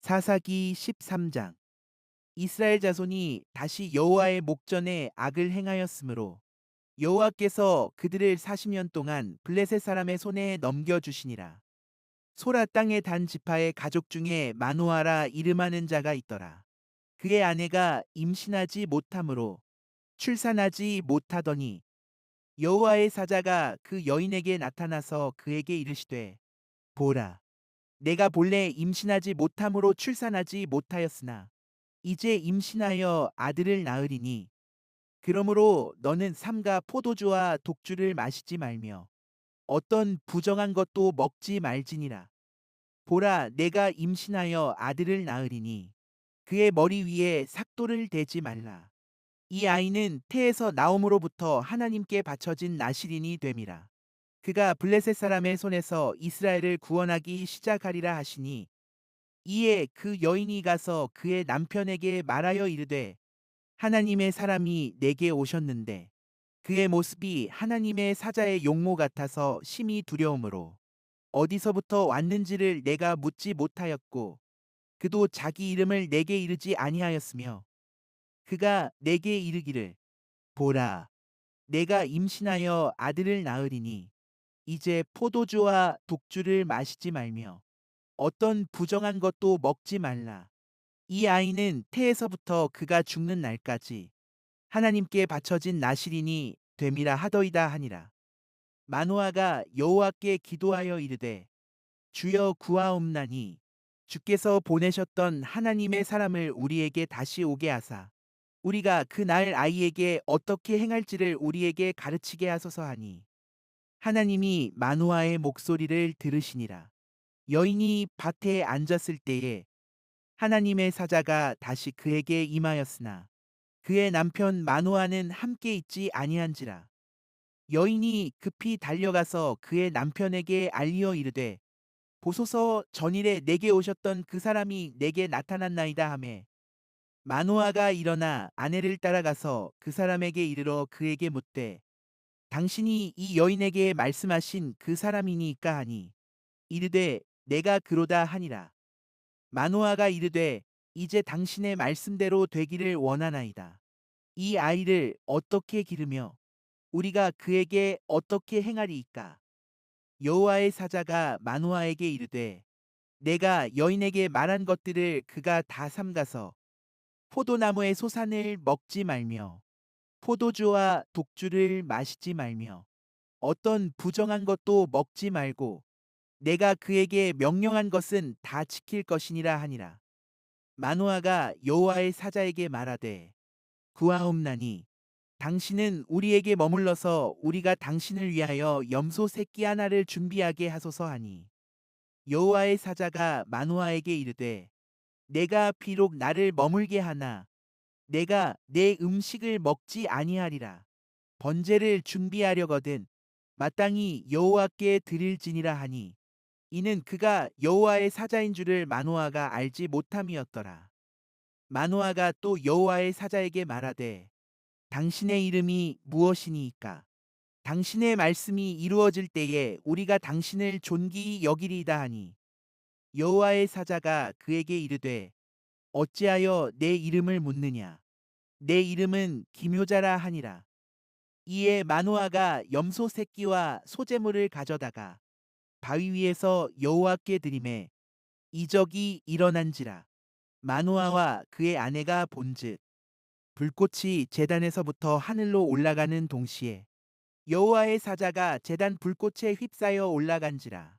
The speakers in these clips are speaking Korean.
사사기 13장. 이스라엘 자손이 다시 여호와의 목전에 악을 행하였으므로 여호와께서 그들을 40년 동안 블레셋 사람의 손에 넘겨주시니라. 소라 땅의 단 지파의 가족 중에 마노아라 이름하는 자가 있더라. 그의 아내가 임신하지 못하므로 출산하지 못하더니 여호와의 사자가 그 여인에게 나타나서 그에게 이르시되, 보라, 내가 본래 임신하지 못함으로 출산하지 못하였으나 이제 임신하여 아들을 낳으리니, 그러므로 너는 삼가 포도주와 독주를 마시지 말며 어떤 부정한 것도 먹지 말지니라. 보라, 내가 임신하여 아들을 낳으리니 그의 머리 위에 삭도를 대지 말라. 이 아이는 태에서 나옴으로부터 하나님께 바쳐진 나실인이 됨이라. 그가 블레셋 사람의 손에서 이스라엘을 구원하기 시작하리라 하시니, 이에 그 여인이 가서 그의 남편에게 말하여 이르되, 하나님의 사람이 내게 오셨는데 그의 모습이 하나님의 사자의 용모 같아서 심히 두려움으로 어디서부터 왔는지를 내가 묻지 못하였고, 그도 자기 이름을 내게 이르지 아니하였으며, 그가 내게 이르기를, 보라, 내가 임신하여 아들을 낳으리니 이제 포도주와 독주를 마시지 말며 어떤 부정한 것도 먹지 말라. 이 아이는 태에서부터 그가 죽는 날까지 하나님께 바쳐진 나실인이 됨이라 하더이다 하니라. 마노아가 여호와께 기도하여 이르되, 주여 구하옵나니 주께서 보내셨던 하나님의 사람을 우리에게 다시 오게 하사 우리가 그 날 아이에게 어떻게 행할지를 우리에게 가르치게 하소서 하니, 하나님이 마노아의 목소리를 들으시니라. 여인이 밭에 앉았을 때에 하나님의 사자가 다시 그에게 임하였으나 그의 남편 마노아는 함께 있지 아니한지라. 여인이 급히 달려가서 그의 남편에게 알리어 이르되, 보소서, 전일에 내게 오셨던 그 사람이 내게 나타났나이다 하매, 마노아가 일어나 아내를 따라가서 그 사람에게 이르러 그에게 묻되, 당신이 이 여인에게 말씀하신 그 사람이니까 하니, 이르되 내가 그로다 하니라. 마노아가 이르되, 이제 당신의 말씀대로 되기를 원하나이다. 이 아이를 어떻게 기르며 우리가 그에게 어떻게 행하리이까? 여호와의 사자가 마노아에게 이르되, 내가 여인에게 말한 것들을 그가 다 삼가서 포도나무의 소산을 먹지 말며 포도주와 독주를 마시지 말며 어떤 부정한 것도 먹지 말고 내가 그에게 명령한 것은 다 지킬 것이니라 하니라. 마노아가 여호와의 사자에게 말하되, 구하옵나니 당신은 우리에게 머물러서 우리가 당신을 위하여 염소 새끼 하나를 준비하게 하소서 하니, 여호와의 사자가 마노아에게 이르되, 내가 비록 나를 머물게 하나 내가 내 음식을 먹지 아니하리라. 번제를 준비하려거든 마땅히 여호와께 드릴지니라 하니, 이는 그가 여호와의 사자인 줄을 마노아가 알지 못함이었더라. 마노아가 또 여호와의 사자에게 말하되, 당신의 이름이 무엇이니이까? 당신의 말씀이 이루어질 때에 우리가 당신을 존귀히 여기리이다 하니, 여호와의 사자가 그에게 이르되, 어찌하여 내 이름을 묻느냐? 내 이름은 기묘자라 하니라. 이에 마노아가 염소 새끼와 소재물을 가져다가 바위 위에서 여호와께 드리매 이적이 일어난지라. 마노아와 그의 아내가 본즉 불꽃이 제단에서부터 하늘로 올라가는 동시에 여호와의 사자가 제단 불꽃에 휩싸여 올라간지라.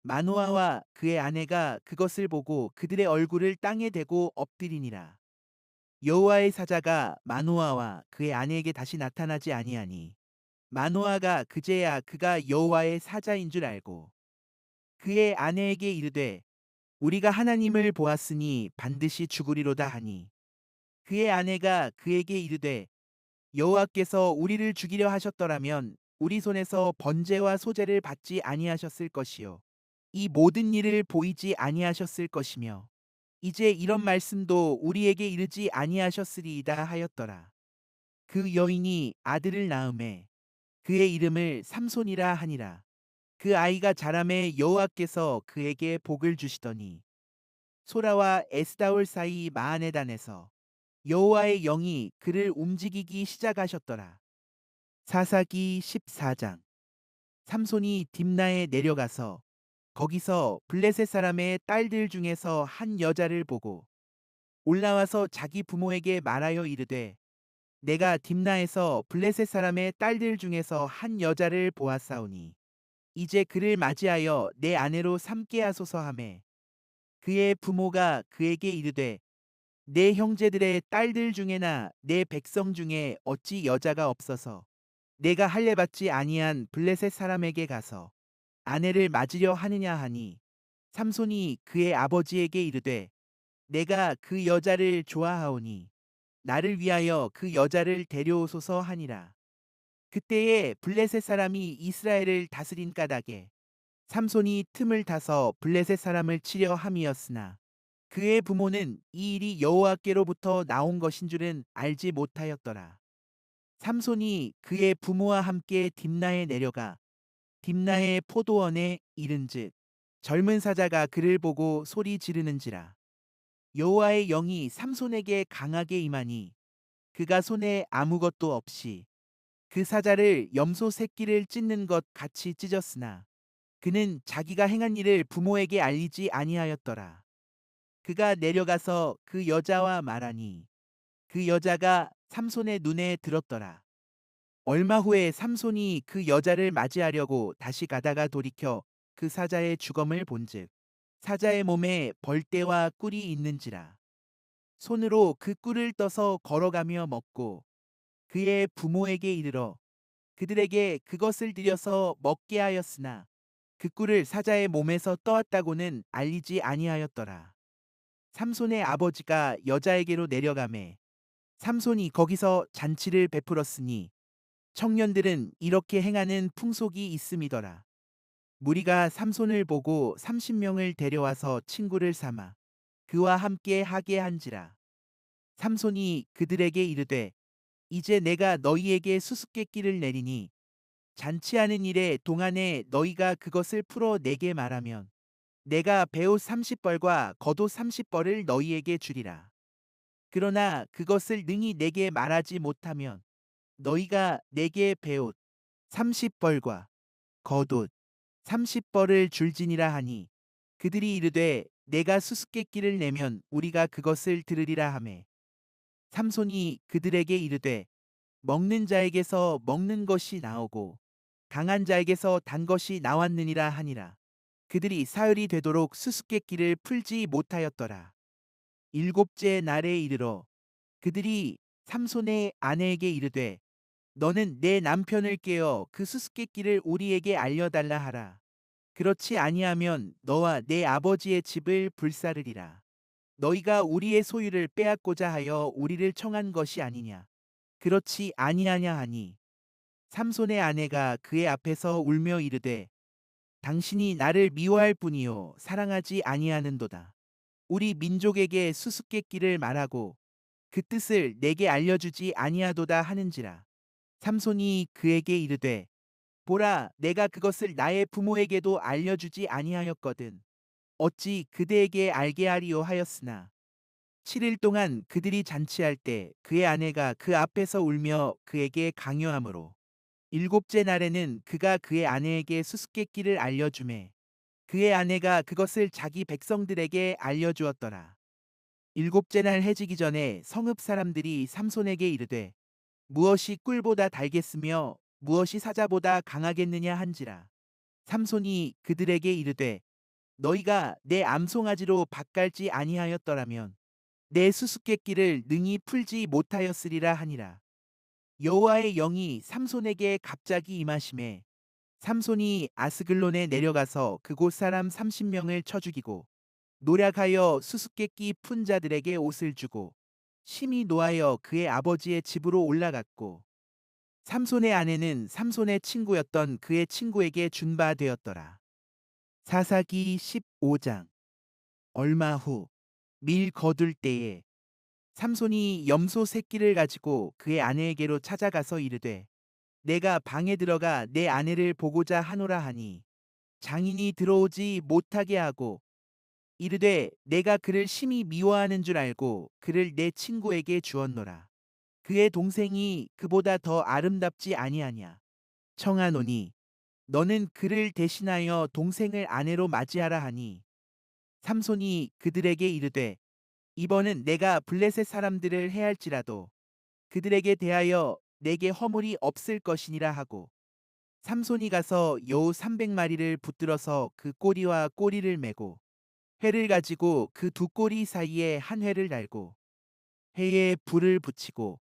마노아와 그의 아내가 그것을 보고 그들의 얼굴을 땅에 대고 엎드리니라. 여호와의 사자가 마노아와 그의 아내에게 다시 나타나지 아니하니, 마노아가 그제야 그가 여호와의 사자인 줄 알고 그의 아내에게 이르되, 우리가 하나님을 보았으니 반드시 죽으리로다 하니, 그의 아내가 그에게 이르되, 여호와께서 우리를 죽이려 하셨더라면 우리 손에서 번제와 소제를 받지 아니하셨을 것이요 이 모든 일을 보이지 아니하셨을 것이며 이제 이런 말씀도 우리에게 이르지 아니하셨으리이다 하였더라. 그 여인이 아들을 낳음에 그의 이름을 삼손이라 하니라. 그 아이가 자라매 여호와께서 그에게 복을 주시더니 소라와 에스다올 사이 마하네단에서 여호와의 영이 그를 움직이기 시작하셨더라. 사사기 14장. 삼손이 딥나에 내려가서 거기서 블레셋 사람의 딸들 중에서 한 여자를 보고 올라와서 자기 부모에게 말하여 이르되 내가 딥나에서 블레셋 사람의 딸들 중에서 한 여자를 보았사오니 이제 그를 맞이하여 내 아내로 삼게 하소서 하매 그의 부모가 그에게 이르되 내 형제들의 딸들 중에나 내 백성 중에 어찌 여자가 없어서 내가 할례 받지 아니한 블레셋 사람에게 가서 아내를 맞으려 하느냐 하니 삼손이 그의 아버지에게 이르되 내가 그 여자를 좋아하오니 나를 위하여 그 여자를 데려오소서 하니라. 그때에 블레셋 사람이 이스라엘을 다스린 까닭에 삼손이 틈을 타서 블레셋 사람을 치려 함이었으나 그의 부모는 이 일이 여호와께로부터 나온 것인 줄은 알지 못하였더라. 삼손이 그의 부모와 함께 딥나에 내려가 딥나의 포도원에 이른즉 젊은 사자가 그를 보고 소리 지르는지라. 여호와의 영이 삼손에게 강하게 임하니 그가 손에 아무것도 없이 그 사자를 염소 새끼를 찢는 것 같이 찢었으나 그는 자기가 행한 일을 부모에게 알리지 아니하였더라. 그가 내려가서 그 여자와 말하니 그 여자가 삼손의 눈에 들었더라. 얼마 후에 삼손이 그 여자를 맞이하려고 다시 가다가 돌이켜 그 사자의 주검을 본즉 사자의 몸에 벌떼와 꿀이 있는지라. 손으로 그 꿀을 떠서 걸어가며 먹고 그의 부모에게 이르러 그들에게 그것을 들여서 먹게 하였으나 그 꿀을 사자의 몸에서 떠왔다고는 알리지 아니하였더라. 삼손의 아버지가 여자에게로 내려가매 삼손이 거기서 잔치를 베풀었으니 청년들은 이렇게 행하는 풍속이 있음이더라. 무리가 삼손을 보고 30명을 데려와서 친구를 삼아 그와 함께 하게 한지라. 삼손이 그들에게 이르되 이제 내가 너희에게 수수께끼를 내리니 잔치하는 일에 동안에 너희가 그것을 풀어 내게 말하면 내가 베옷 30벌과 겉옷 30벌을 너희에게 주리라. 그러나 그것을 능히 내게 말하지 못하면 너희가 내게 베옷 30벌과 겉옷 30벌을 줄지니라 하니 그들이 이르되 내가 수수께끼를 내면 우리가 그것을 들으리라 하매 삼손이 그들에게 이르되 먹는 자에게서 먹는 것이 나오고 강한 자에게서 단 것이 나왔느니라 하니라. 그들이 사흘이 되도록 수수께끼를 풀지 못하였더라. 일곱째 날에 이르러 그들이 삼손의 아내에게 이르되 너는 내 남편을 깨어 그 수수께끼를 우리에게 알려달라 하라. 그렇지 아니하면 너와 내 아버지의 집을 불사르리라. 너희가 우리의 소유를 빼앗고자 하여 우리를 청한 것이 아니냐. 그렇지 아니하냐 하니 삼손의 아내가 그의 앞에서 울며 이르되 당신이 나를 미워할 뿐이요 사랑하지 아니하는도다. 우리 민족에게 수수께끼를 말하고 그 뜻을 내게 알려주지 아니하도다 하는지라. 삼손이 그에게 이르되 보라 내가 그것을 나의 부모에게도 알려주지 아니하였거든. 어찌 그대에게 알게 하리요 하였으나 7일 동안 그들이 잔치할 때 그의 아내가 그 앞에서 울며 그에게 강요하므로 일곱째 날에는 그가 그의 아내에게 수수께끼를 알려주매 그의 아내가 그것을 자기 백성들에게 알려주었더라. 일곱째 날 해지기 전에 성읍 사람들이 삼손에게 이르되 무엇이 꿀보다 달겠으며 무엇이 사자보다 강하겠느냐 한지라. 삼손이 그들에게 이르되 너희가 내 암송아지로 밭갈지 아니하였더라면 내 수수께끼를 능히 풀지 못하였으리라 하니라. 여호와의 영이 삼손에게 갑자기 임하심에 삼손이 아스글론에 내려가서 그곳 사람 30명을 쳐 죽이고 노략하여 수수께끼 푼 자들에게 옷을 주고 심히 노하여 그의 아버지의 집으로 올라갔고 삼손의 아내는 삼손의 친구였던 그의 친구에게 준 바 되었더라. 사사기 15장. 얼마 후 밀 거둘 때에 삼손이 염소 새끼를 가지고 그의 아내에게로 찾아가서 이르되 내가 방에 들어가 내 아내를 보고자 하노라 하니 장인이 들어오지 못하게 하고 이르되 내가 그를 심히 미워하는 줄 알고 그를 내 친구에게 주었노라. 그의 동생이 그보다 더 아름답지 아니하냐. 청하노니 너는 그를 대신하여 동생을 아내로 맞이하라 하니 삼손이 그들에게 이르되 이번은 내가 블레셋 사람들을 해할지라도 그들에게 대하여 내게 허물이 없을 것이니라 하고 삼손이 가서 여우 300마리를 붙들어서 그 꼬리와 꼬리를 메고 회를 가지고 그 두 꼬리 사이에 한 회를 달고 회에 불을 붙이고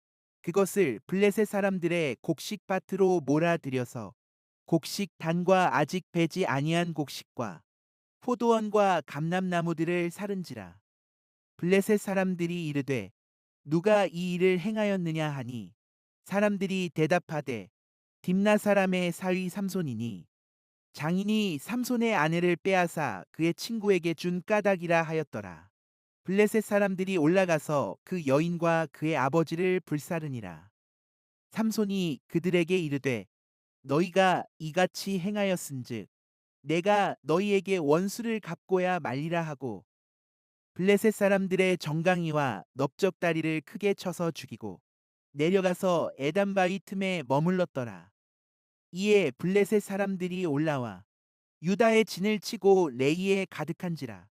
그것을 블레셋 사람들의 곡식밭으로 몰아들여서 곡식 단과 아직 배지 아니한 곡식과 포도원과 감람나무들을 사른지라. 블레셋 사람들이 이르되 누가 이 일을 행하였느냐 하니 사람들이 대답하되 딥나 사람의 사위 삼손이니 장인이 삼손의 아내를 빼앗아 그의 친구에게 준 까닭이라 하였더라. 블레셋 사람들이 올라가서 그 여인과 그의 아버지를 불사르니라. 삼손이 그들에게 이르되 너희가 이같이 행하였은즉 내가 너희에게 원수를 갚고야 말리라 하고 블레셋 사람들의 정강이와 넓적다리를 크게 쳐서 죽이고 내려가서 에단바위 틈에 머물렀더라. 이에 블레셋 사람들이 올라와 유다의 진을 치고 레이에 가득한지라.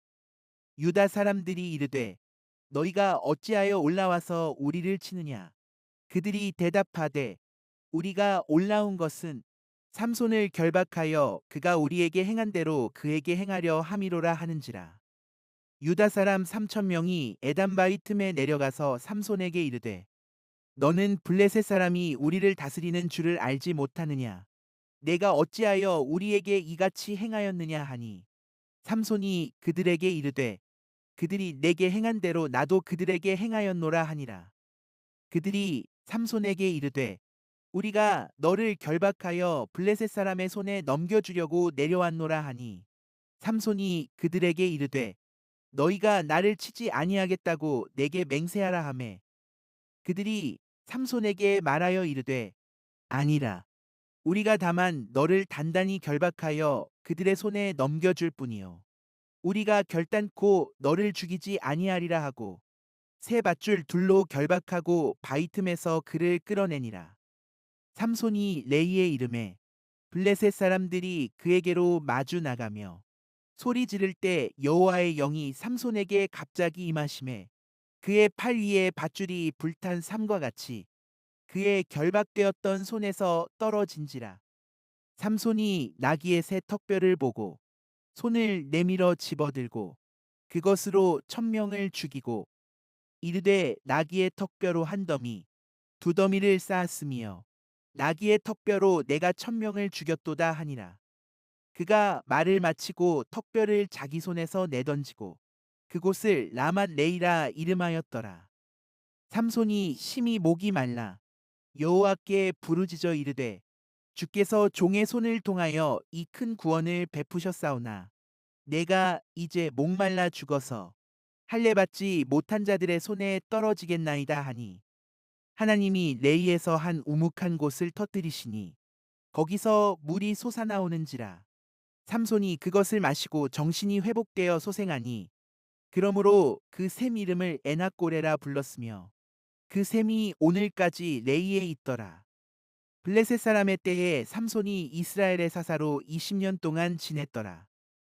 유다 사람들이 이르되 너희가 어찌하여 올라와서 우리를 치느냐. 그들이 대답하되 우리가 올라온 것은 삼손을 결박하여 그가 우리에게 행한 대로 그에게 행하려 함이로라 하는지라. 유다 사람 3,000명이 에단바위 틈에 내려가서 삼손에게 이르되 너는 블레셋 사람이 우리를 다스리는 줄을 알지 못하느냐. 내가 어찌하여 우리에게 이같이 행하였느냐 하니 삼손이 그들에게 이르되 그들이 내게 행한 대로 나도 그들에게 행하였노라 하니라. 그들이 삼손에게 이르되 우리가 너를 결박하여 블레셋 사람의 손에 넘겨주려고 내려왔노라 하니 삼손이 그들에게 이르되 너희가 나를 치지 아니하겠다고 내게 맹세하라 하매 그들이 삼손에게 말하여 이르되 아니라 우리가 다만 너를 단단히 결박하여 그들의 손에 넘겨줄 뿐이요 우리가 결단코 너를 죽이지 아니하리라 하고 새 밧줄 둘로 결박하고 바위 틈에서 그를 끌어내니라. 삼손이 레이의 이름에 블레셋 사람들이 그에게로 마주 나가며 소리 지를 때 여호와의 영이 삼손에게 갑자기 임하심에 그의 팔 위에 밧줄이 불탄 삼과 같이 그의 결박되었던 손에서 떨어진지라. 삼손이 나귀의 새 턱뼈를 보고 손을 내밀어 집어들고 그것으로 1,000명을 죽이고 이르되 나귀의 턱뼈로 한 더미 두 더미를 쌓았으며 나귀의 턱뼈로 내가 1,000명을 죽였도다 하니라. 그가 말을 마치고 턱뼈를 자기 손에서 내던지고 그곳을 라맛 레이라 이름하였더라. 삼손이 심히 목이 말라 여호와께 부르짖어 이르되 주께서 종의 손을 통하여 이 큰 구원을 베푸셨사오나 내가 이제 목말라 죽어서 할례 받지 못한 자들의 손에 떨어지겠나이다 하니 하나님이 레이에서 한 우묵한 곳을 터뜨리시니 거기서 물이 솟아나오는지라. 삼손이 그것을 마시고 정신이 회복되어 소생하니 그러므로 그 샘 이름을 에나꼬레라 불렀으며 그 샘이 오늘까지 레이에 있더라. 블레셋 사람의 때에 삼손이 이스라엘의 사사로 20년 동안 지냈더라.